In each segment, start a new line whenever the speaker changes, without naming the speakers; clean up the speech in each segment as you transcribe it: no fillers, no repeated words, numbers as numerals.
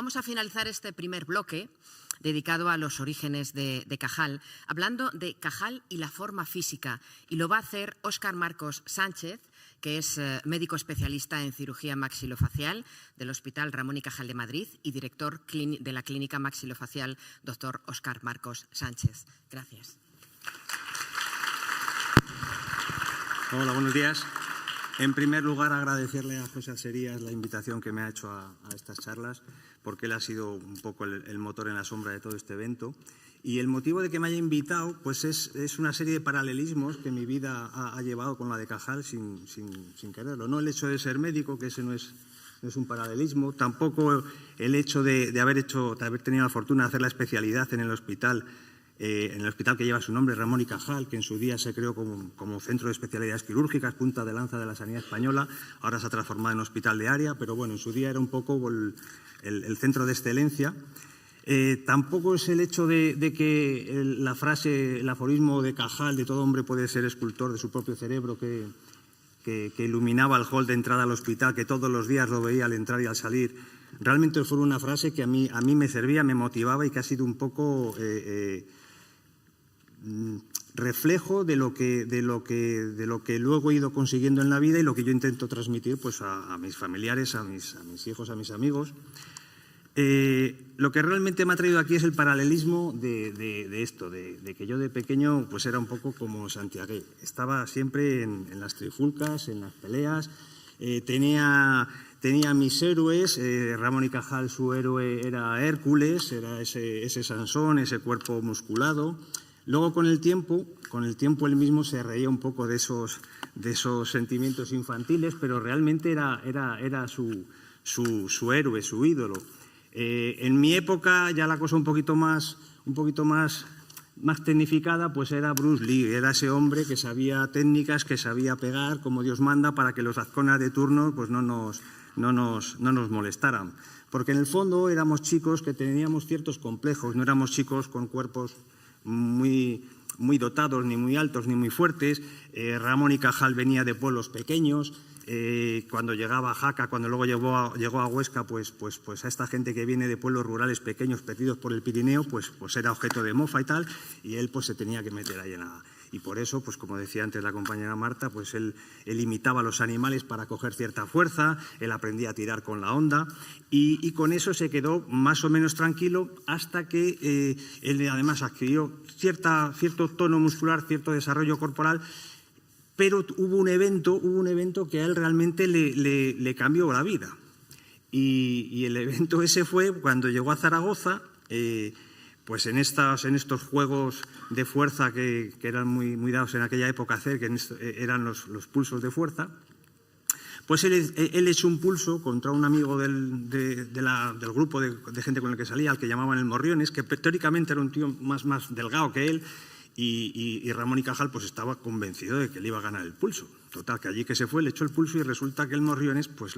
vamos a finalizar este primer bloque dedicado a los orígenes de Cajal, hablando de Cajal y la forma física. Y lo va a hacer Óscar Marcos Sánchez, que es médico especialista en cirugía maxilofacial del Hospital Ramón y Cajal de Madrid y director de la Clínica Maxilofacial Dr. Óscar Marcos Sánchez. Gracias.
Hola, buenos días. En primer lugar, agradecerle a José Aserías la invitación que me ha hecho a estas charlas, porque él ha sido un poco el motor en la sombra de todo este evento. Y el motivo de que me haya invitado pues es una serie de paralelismos que mi vida ha llevado con la de Cajal sin quererlo. No el hecho de ser médico, que ese no es un paralelismo, tampoco el hecho de haber tenido la fortuna de hacer la especialidad en el hospital que lleva su nombre, Ramón y Cajal, que en su día se creó como centro de especialidades quirúrgicas, punta de lanza de la sanidad española. Ahora se ha transformado en hospital de área, pero bueno, en su día era un poco el centro de excelencia. Tampoco es el hecho de que la frase, el aforismo de Cajal, de todo hombre puede ser escultor de su propio cerebro, que iluminaba el hall de entrada al hospital, que todos los días lo veía al entrar y al salir, realmente fue una frase que a mí me servía, me motivaba y que ha sido un poco reflejo de lo que luego he ido consiguiendo en la vida y lo que yo intento transmitir pues a mis familiares, a mis hijos, a mis amigos. Lo que realmente me ha traído aquí es el paralelismo de esto, de que yo de pequeño pues era un poco como Santiago. Estaba siempre en las trifulcas, en las peleas, tenía mis héroes. Ramón y Cajal, su héroe era Hércules, era ese Sansón, ese cuerpo musculado. Luego con el tiempo él mismo se reía un poco de esos sentimientos infantiles, pero realmente era su héroe, su ídolo. En mi época, ya la cosa un poquito más tecnificada, pues era Bruce Lee, era ese hombre que sabía técnicas, que sabía pegar como Dios manda para que los azconas de turno pues no nos molestaran. Porque en el fondo éramos chicos que teníamos ciertos complejos, no éramos chicos con cuerpos muy dotados, ni muy altos, ni muy fuertes. Ramón y Cajal venía de pueblos pequeños. Cuando llegaba a Jaca, cuando luego llegó a Huesca, pues a esta gente que viene de pueblos rurales pequeños perdidos por el Pirineo, pues era objeto de mofa y tal, y él pues se tenía que meter ahí en nada. Y por eso, pues como decía antes la compañera Marta, pues él imitaba a los animales para coger cierta fuerza, él aprendía a tirar con la honda y con eso se quedó más o menos tranquilo hasta que él además adquirió cierto tono muscular, cierto desarrollo corporal. Pero hubo un evento que a él realmente le cambió la vida. Y el evento ese fue cuando llegó a Zaragoza, pues en estos juegos de fuerza que eran muy dados en aquella época a hacer, que eran los pulsos de fuerza, pues él echó un pulso contra un amigo del grupo de gente con el que salía, al que llamaban el Morriones, que teóricamente era un tío más delgado que él. Y Ramón y Cajal pues estaba convencido de que le iba a ganar el pulso. Total, que allí que se fue, le echó el pulso y resulta que el Morriones pues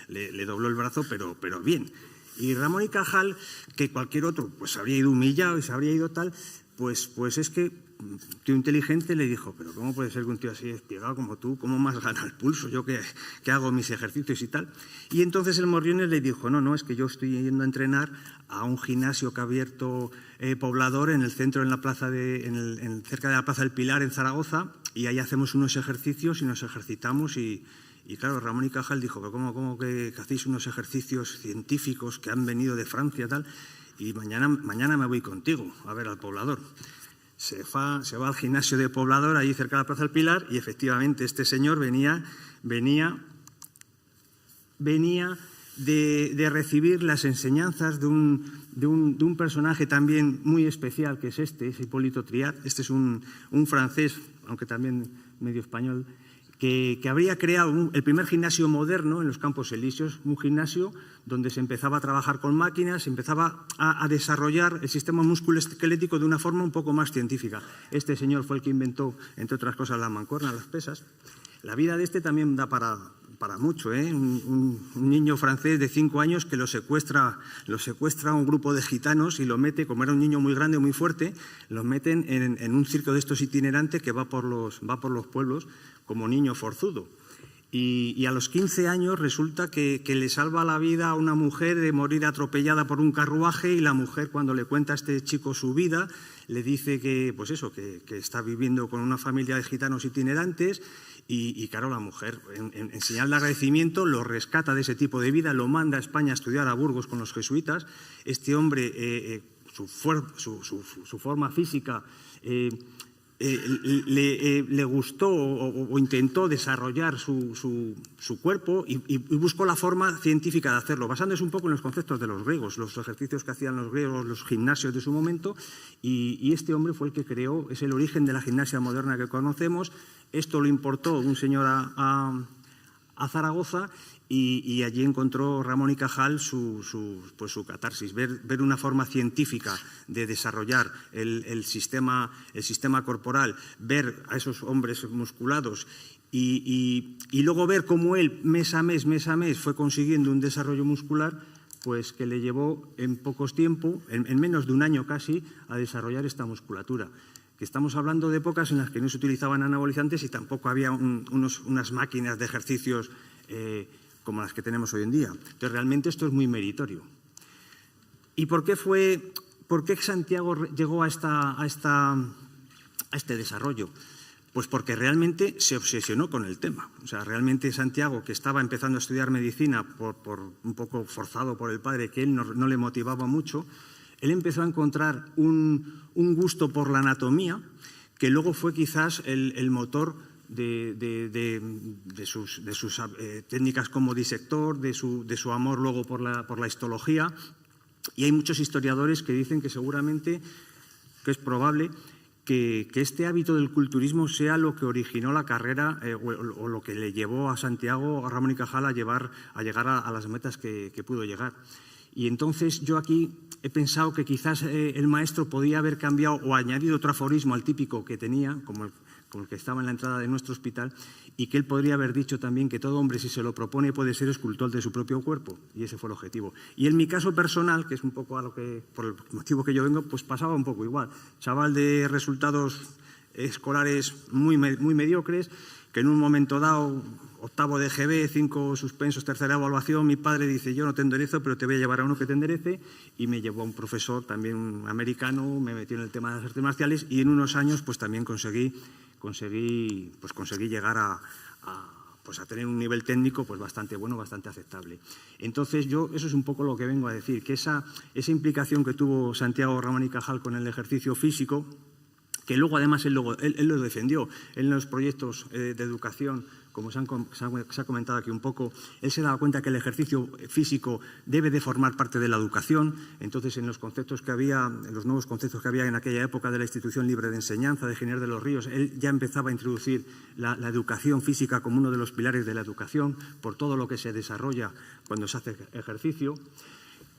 le dobló el brazo, pero bien. Y Ramón y Cajal, que cualquier otro pues se habría ido humillado y se habría ido tal, pues es que un tío inteligente le dijo, pero ¿cómo puede ser que un tío así desplegado como tú, cómo más gana el pulso? Yo que hago mis ejercicios y tal. Y entonces el Morriones le dijo, no, es que yo estoy yendo a entrenar a un gimnasio que ha abierto Poblador en el centro, cerca de la Plaza del Pilar en Zaragoza, y ahí hacemos unos ejercicios y nos ejercitamos y claro, Ramón y Cajal dijo, pero ¿cómo que hacéis unos ejercicios científicos que han venido de Francia tal? Y mañana me voy contigo a ver al Poblador. Se va al gimnasio de Poblador, allí cerca de la Plaza del Pilar, y efectivamente este señor venía de recibir las enseñanzas de un personaje también muy especial, que es Hipólito Triad. Este es un francés, aunque también medio español, que habría creado el primer gimnasio moderno en los Campos Elíseos, un gimnasio donde se empezaba a trabajar con máquinas, se empezaba a desarrollar el sistema musculoesquelético de una forma un poco más científica. Este señor fue el que inventó, entre otras cosas, la mancuerna, las pesas. La vida de este también da para mucho, ¿eh? Un niño francés de 5 años que lo secuestra un grupo de gitanos y lo mete, como era un niño muy grande, muy fuerte, lo meten en un circo de estos itinerantes que va por los pueblos como niño forzudo. y a los 15 años resulta que le salva la vida a una mujer de morir atropellada por un carruaje, y la mujer, cuando le cuenta a este chico su vida, le dice que, pues eso, que está viviendo con una familia de gitanos itinerantes, y claro, la mujer, en señal de agradecimiento, lo rescata de ese tipo de vida, lo manda a España a estudiar a Burgos con los jesuitas. Este hombre, su forma física le gustó o intentó desarrollar su cuerpo, y buscó la forma científica de hacerlo, basándose un poco en los conceptos de los griegos, los ejercicios que hacían los griegos, los gimnasios de su momento, y este hombre fue el que creó, es el origen de la gimnasia moderna que conocemos. Esto lo importó un señor a Zaragoza, y allí encontró Ramón y Cajal su catarsis, ver una forma científica de desarrollar el sistema corporal, ver a esos hombres musculados y luego ver cómo él mes a mes fue consiguiendo un desarrollo muscular, pues que le llevó en pocos tiempo, en menos de un año casi, a desarrollar esta musculatura. Que estamos hablando de épocas en las que no se utilizaban anabolizantes y tampoco había unas máquinas de ejercicios como las que tenemos hoy en día. Entonces, realmente esto es muy meritorio. ¿Y por qué Santiago llegó a este desarrollo? Pues porque realmente se obsesionó con el tema. O sea, realmente Santiago, que estaba empezando a estudiar medicina por un poco forzado por el padre, que él no le motivaba mucho, él empezó a encontrar un gusto por la anatomía, que luego fue quizás el motor de sus técnicas como disector, de su amor luego por la histología. Y hay muchos historiadores que dicen que seguramente, que es probable, que este hábito del culturismo sea lo que originó la carrera o lo que le llevó a Santiago, a Ramón y Cajal, a llegar a las metas que pudo llegar. Y entonces yo aquí he pensado que quizás el maestro podía haber cambiado o añadido otro aforismo al típico que tenía, como el que estaba en la entrada de nuestro hospital, y que él podría haber dicho también que todo hombre, si se lo propone, puede ser escultor de su propio cuerpo, y ese fue el objetivo. Y en mi caso personal, que es un poco por el motivo que yo vengo, pues pasaba un poco igual. Chaval de resultados escolares muy mediocres, que en un momento dado, octavo de GB, 5 suspensos, tercera evaluación, mi padre dice: yo no te enderezo, pero te voy a llevar a uno que te enderece, y me llevó a un profesor también un americano, me metió en el tema de las artes marciales, y en unos años pues también conseguí llegar a tener un nivel técnico pues bastante bueno, bastante aceptable. Entonces eso es un poco lo que vengo a decir, que esa implicación que tuvo Santiago Ramón y Cajal con el ejercicio físico, que luego además él lo defendió en los proyectos de educación, como se ha comentado aquí un poco. Él se daba cuenta que el ejercicio físico debe de formar parte de la educación. Entonces, en los nuevos conceptos que había en aquella época de la Institución Libre de Enseñanza de Giner de los Ríos, él ya empezaba a introducir la educación física como uno de los pilares de la educación, por todo lo que se desarrolla cuando se hace ejercicio.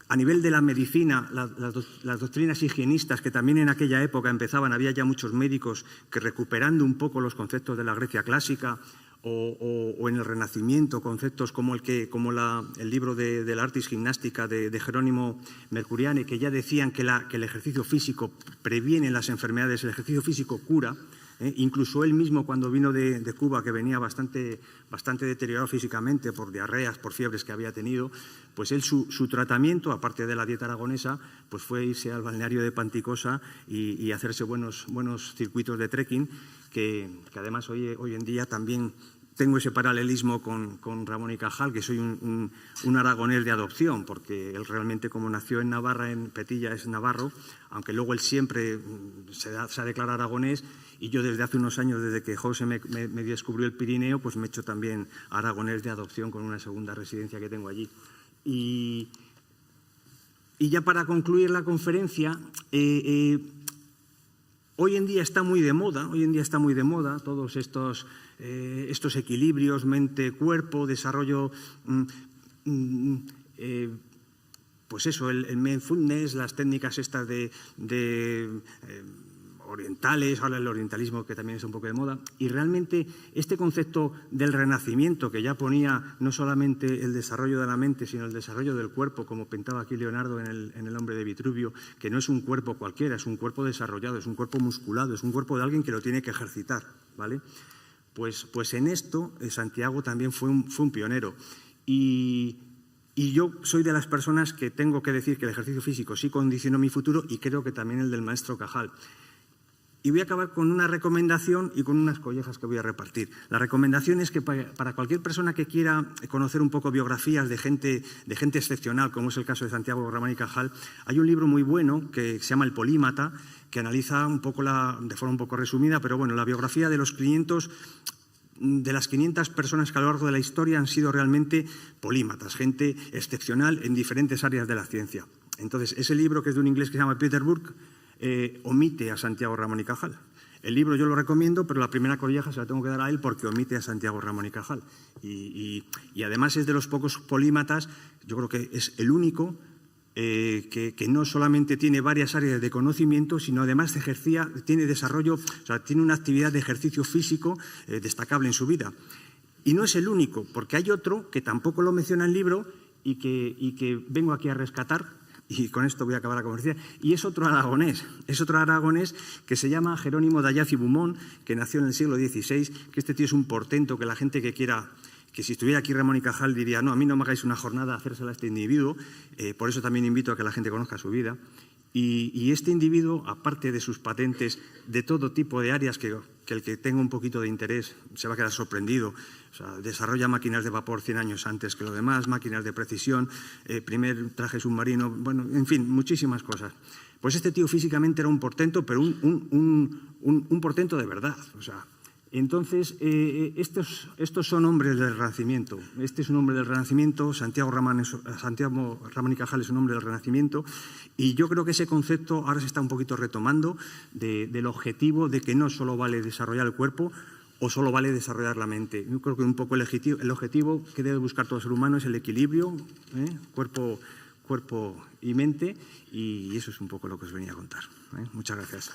A nivel de la medicina, las doctrinas higienistas, que también en aquella época empezaban, había ya muchos médicos que, recuperando un poco los conceptos de la Grecia clásica o en el Renacimiento, conceptos como el libro de la Artis Gymnastica de Jerónimo Mercuriani, que ya decían que el ejercicio físico previene las enfermedades, el ejercicio físico cura. Incluso él mismo, cuando vino de Cuba, que venía bastante deteriorado físicamente por diarreas, por fiebres que había tenido, pues él su tratamiento, aparte de la dieta aragonesa, pues fue irse al balneario de Panticosa y hacerse buenos circuitos de trekking, que además hoy en día también tengo ese paralelismo con Ramón y Cajal, que soy un aragonés de adopción, porque él realmente, como nació en Navarra, en Petilla, es navarro, aunque luego él siempre se ha declarado aragonés, y yo desde hace unos años, desde que José me descubrió el Pirineo, pues me he hecho también aragonés de adopción con una segunda residencia que tengo allí. Y ya para concluir la conferencia, hoy en día está muy de moda todos estos equilibrios mente-cuerpo, desarrollo, pues eso, el mindfulness, las técnicas estas de orientales, ahora el orientalismo, que también está un poco de moda, y realmente este concepto del renacimiento, que ya ponía no solamente el desarrollo de la mente, sino el desarrollo del cuerpo, como pintaba aquí Leonardo en el Hombre de Vitruvio, que no es un cuerpo cualquiera, es un cuerpo desarrollado, es un cuerpo musculado, es un cuerpo de alguien que lo tiene que ejercitar, ¿vale? Pues en esto Santiago también fue un pionero. Y yo soy de las personas que tengo que decir que el ejercicio físico sí condicionó mi futuro y creo que también el del maestro Cajal. Y voy a acabar con una recomendación y con unas collejas que voy a repartir. La recomendación es que para cualquier persona que quiera conocer un poco biografías de gente excepcional, como es el caso de Santiago Ramón y Cajal, hay un libro muy bueno que se llama El Polímata, que analiza un poco de forma un poco resumida, pero bueno, la biografía de de las 500 personas que a lo largo de la historia han sido realmente polímatas, gente excepcional en diferentes áreas de la ciencia. Entonces, ese libro, que es de un inglés que se llama Peter Burke, omite a Santiago Ramón y Cajal. El libro yo lo recomiendo, pero la primera colleja se la tengo que dar a él porque omite a Santiago Ramón y Cajal. Y además es de los pocos polímatas, yo creo que es el único que no solamente tiene varias áreas de conocimiento, sino además tiene desarrollo, o sea, tiene una actividad de ejercicio físico destacable en su vida. Y no es el único, porque hay otro que tampoco lo menciona el libro y que vengo aquí a rescatar. Y con esto voy a acabar la conversación. Y es otro aragonés que se llama Jerónimo de Ayaz y Beaumont, que nació en el siglo XVI, que este tío es un portento, que la gente que quiera, que si estuviera aquí Ramón y Cajal diría, no, a mí no me hagáis una jornada a hacérsela a este individuo, por eso también invito a que la gente conozca su vida. Y este individuo, aparte de sus patentes de todo tipo de áreas, que el que tenga un poquito de interés se va a quedar sorprendido. O sea, desarrolla máquinas de vapor 100 años antes que lo demás, máquinas de precisión, primer traje submarino, bueno, en fin, muchísimas cosas. Pues este tío físicamente era un portento, pero un portento de verdad. O sea, entonces, estos son hombres del Renacimiento. Este es un hombre del Renacimiento, Santiago Ramón y Cajal es un hombre del Renacimiento, y yo creo que ese concepto ahora se está un poquito retomando del objetivo de que no solo vale desarrollar el cuerpo o solo vale desarrollar la mente. Yo creo que un poco el objetivo que debe buscar todo ser humano es el equilibrio, cuerpo y mente, y eso es un poco lo que os venía a contar. Muchas gracias.